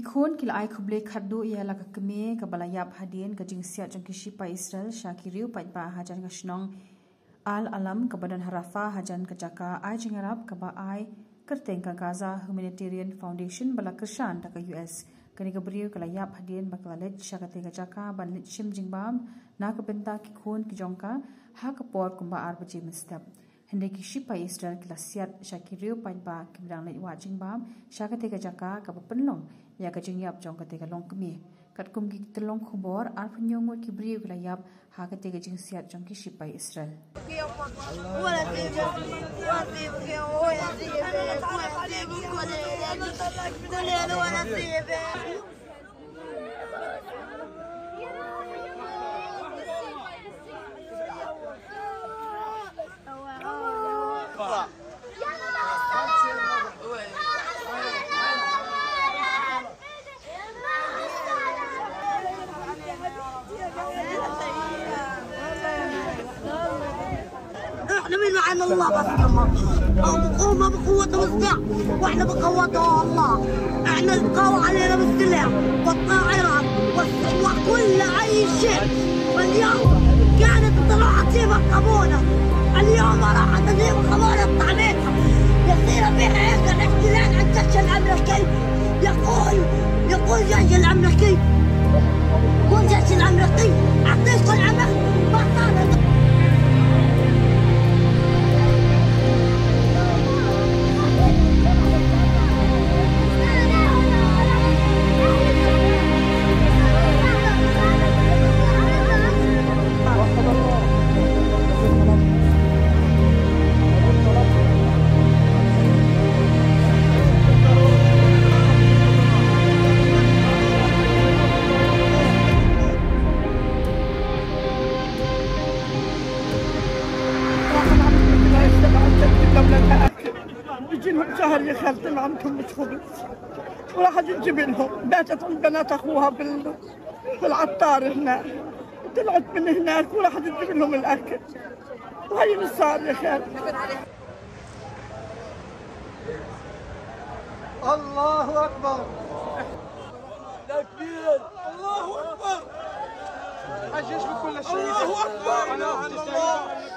Kikon kila ai kuble khaddu ia la kakme kabalayap hadien ka jingsia jangkishi pa Israel Shakiriu pa ba hajan kashnong Al Alam kabadan harafa hajan kajaka ai jingarap kaba ai kerteng ka Gaza Humanitarian Foundation bala kershan ta ka US kani kabriu kalayap hadien baklalet shakate kajaka banlit shim jingbam na kabenta kikon kijongka ha kapor kumba arbaji mistap Hende kishi pa Israel kilasiat Shakiriu pa ba kibdang let wa jingbam shakate kajaka kapapenlong ya kajingyap jong kate kalong kemi kat kum ki telong khubor ar phnyong ki briu layap ha kate kajing siat jong ki shipai Israel احنا من معنا الله بس يما قومه بقوه مصدع واحنا بقوه الله احنا القوة علينا بالسلاح والطائرات وكل اي شيء واليوم كانت الطلعه تجيب القبونه اليوم راحت تجيب القبونه طعمتها يصير فيها هيك الاحتلال عن الجيش الامريكي يقول الجيش الامريكي والجيش الامريكي اعطيكم العمل ما صار يجيلهم شهر يا خالتي ما عندهم مش خبز ولا حد يجيب لهم باتت عند بنات اخوها بالعطار هناك طلعت من هناك ولا حد يجيب لهم الاكل وهي اللي صار يا خالتي الله اكبر تكبير الله اكبر حجيش بكل شيء الله اكبر